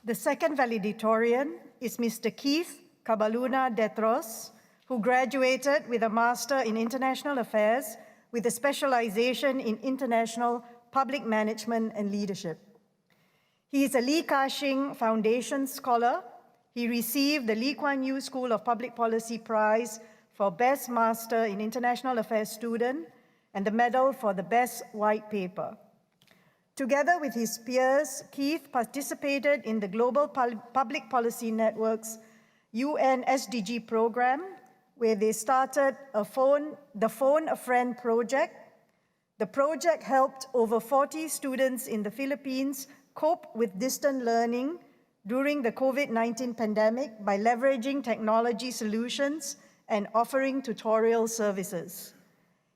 The second valedictorian is Mr. Keith Kabaluna Detros, who graduated with a Master in International Affairs with a specialization in International Public Management and Leadership. He is a Lee Ka-shing Foundation Scholar. He received the Lee Kuan Yew School of Public Policy Prize for Best Master in International Affairs Student and the medal for the Best White Paper. Together with his peers, Keith participated in the Global Public Policy Network's UN SDG program, where they started the Phone a Friend project. The project helped over 40 students in the Philippines cope with distant learning during the COVID-19 pandemic by leveraging technology solutions and offering tutorial services.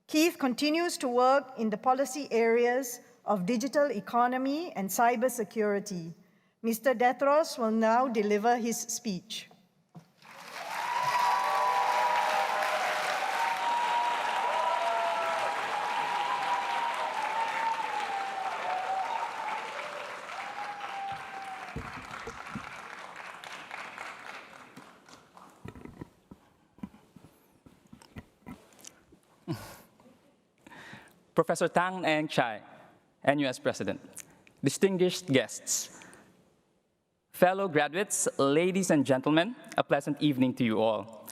Keith continues to work in the policy areas of digital economy and cybersecurity. Mr. Detros will now deliver his speech. Professor Tang Eng Chai, NUS President, distinguished guests, fellow graduates, ladies and gentlemen, a pleasant evening to you all.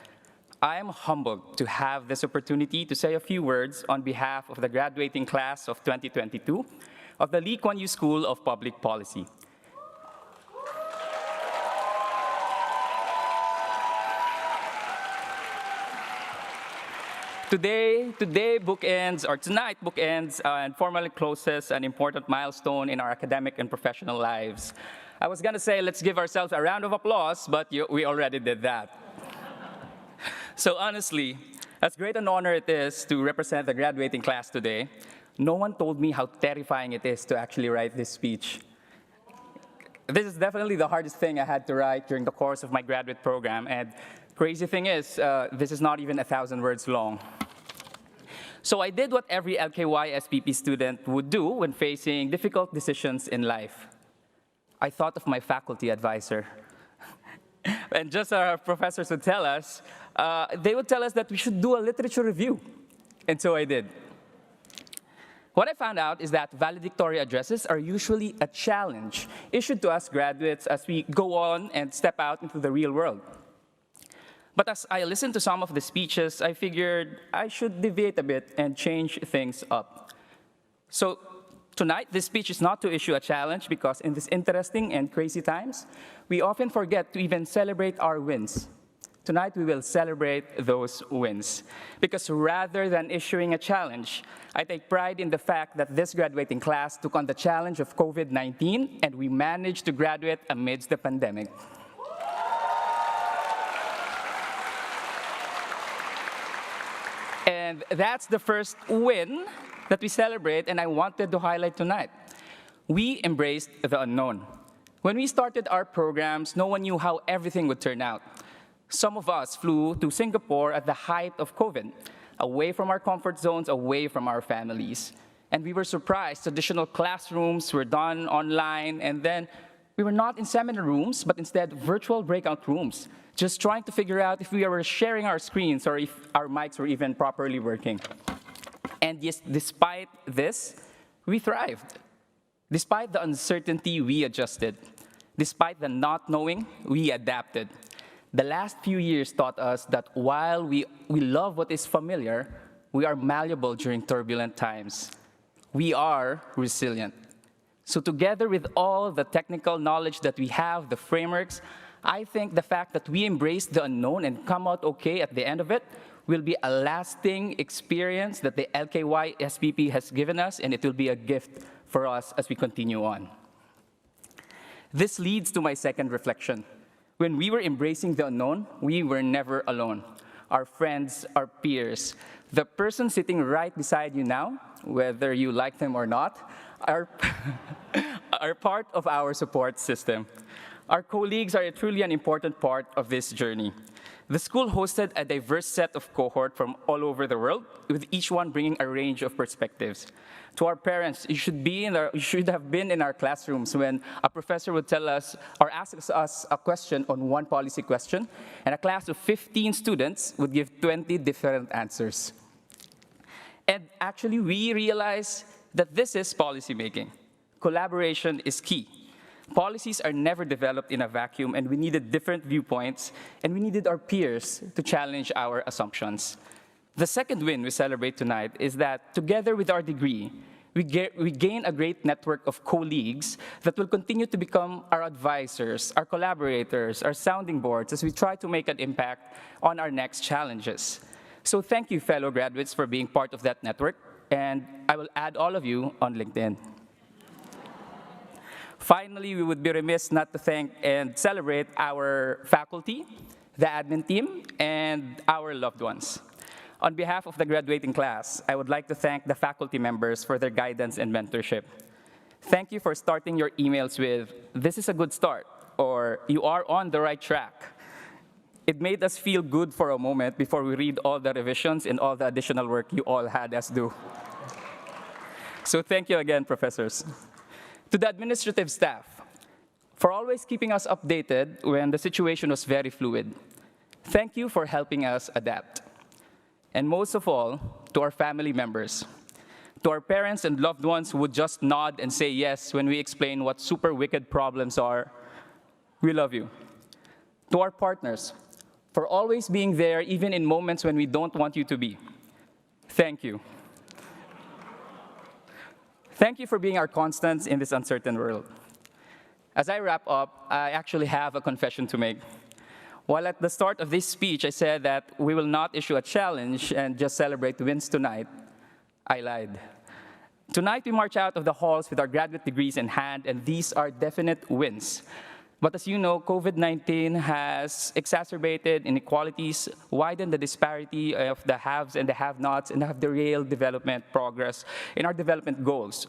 I am humbled to have this opportunity to say a few words on behalf of the graduating class of 2022 of the Lee Kuan Yew School of Public Policy. Tonight bookends and formally closes an important milestone in our academic and professional lives. I was gonna say, let's give ourselves a round of applause, but we already did that. So honestly, as great an honor it is to represent the graduating class today, no one told me how terrifying it is to actually write this speech. This is definitely the hardest thing I had to write during the course of my graduate program, and crazy thing is, this is not even 1,000 words long. So I did what every LKY SPP student would do when facing difficult decisions in life. I thought of my faculty advisor. And just our professors would tell us, they would tell us that we should do a literature review. And so I did. What I found out is that valedictory addresses are usually a challenge issued to us graduates as we go on and step out into the real world. But as I listened to some of the speeches, I figured I should deviate a bit and change things up. So tonight, this speech is not to issue a challenge because in these interesting and crazy times, we often forget to even celebrate our wins. Tonight, we will celebrate those wins. Because rather than issuing a challenge, I take pride in the fact that this graduating class took on the challenge of COVID-19 and we managed to graduate amidst the pandemic. And that's the first win that we celebrate, and I wanted to highlight tonight. We embraced the unknown. When we started our programs, no one knew how everything would turn out. Some of us flew to Singapore at the height of COVID, away from our comfort zones, away from our families. And we were surprised additional classrooms were done online, and then we were not in seminar rooms, but instead virtual breakout rooms, just trying to figure out if we were sharing our screens or if our mics were even properly working. And yes, despite this, we thrived. Despite the uncertainty, we adjusted. Despite the not knowing, we adapted. The last few years taught us that while we love what is familiar, we are malleable during turbulent times. We are resilient. So together with all the technical knowledge that we have, the frameworks, I think the fact that we embrace the unknown and come out okay at the end of it will be a lasting experience that the LKY SPP has given us, and it will be a gift for us as we continue on. This leads to my second reflection. When we were embracing the unknown, we were never alone. Our friends, our peers, the person sitting right beside you now, whether you like them or not, are part of our support system. Our colleagues are truly an important part of this journey. The school hosted a diverse set of cohort from all over the world, with each one bringing a range of perspectives. To our parents, you should have been in our classrooms when a professor would tell us or ask us a question on one policy question, and a class of 15 students would give 20 different answers. And actually, we realize that this is policymaking. Collaboration is key. Policies are never developed in a vacuum, and we needed different viewpoints, and we needed our peers to challenge our assumptions. The second win we celebrate tonight is that, together with our degree, we gain a great network of colleagues that will continue to become our advisors, our collaborators, our sounding boards as we try to make an impact on our next challenges. So thank you, fellow graduates, for being part of that network, and I will add all of you on LinkedIn. Finally, we would be remiss not to thank and celebrate our faculty, the admin team, and our loved ones. On behalf of the graduating class, I would like to thank the faculty members for their guidance and mentorship. Thank you for starting your emails with, "This is a good start," or "You are on the right track." It made us feel good for a moment before we read all the revisions and all the additional work you all had us do. So thank you again, professors. To the administrative staff, for always keeping us updated when the situation was very fluid. Thank you for helping us adapt. And most of all, to our family members, to our parents and loved ones who would just nod and say yes when we explain what super wicked problems are, we love you. To our partners, for always being there even in moments when we don't want you to be, thank you. Thank you for being our constants in this uncertain world. As I wrap up, I actually have a confession to make. While at the start of this speech, I said that we will not issue a challenge and just celebrate wins tonight, I lied. Tonight, we march out of the halls with our graduate degrees in hand, and these are definite wins. But as you know, COVID-19 has exacerbated inequalities, widened the disparity of the haves and the have-nots, and have derailed development progress in our development goals.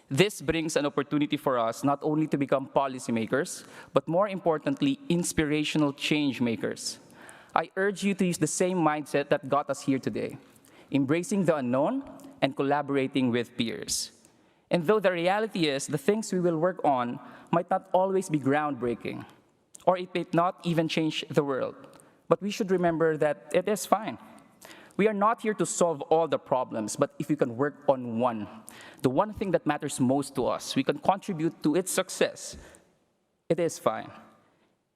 This brings an opportunity for us not only to become policymakers, but more importantly, inspirational change makers. I urge you to use the same mindset that got us here today, embracing the unknown and collaborating with peers. And though the reality is the things we will work on might not always be groundbreaking, or it may not even change the world, but we should remember that it is fine. We are not here to solve all the problems, but if we can work on one, the one thing that matters most to us, we can contribute to its success, it is fine.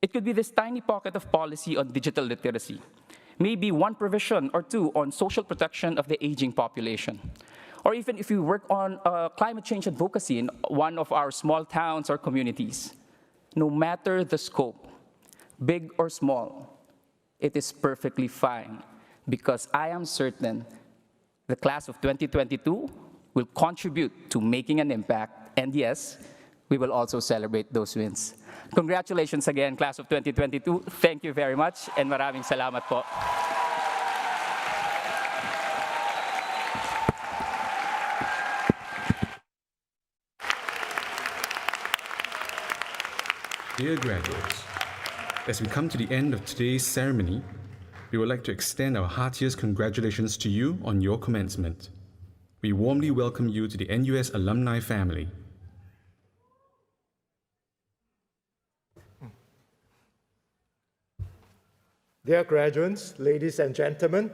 It could be this tiny pocket of policy on digital literacy, maybe one provision or two on social protection of the aging population, or even if we work on climate change advocacy in one of our small towns or communities. No matter the scope, big or small, it is perfectly fine, because I am certain the class of 2022 will contribute to making an impact, and yes, we will also celebrate those wins. Congratulations again, class of 2022. Thank you very much, and maraming salamat po. Dear graduates, as we come to the end of today's ceremony, we would like to extend our heartiest congratulations to you on your commencement. We warmly welcome you to the NUS alumni family. Dear graduates, ladies and gentlemen,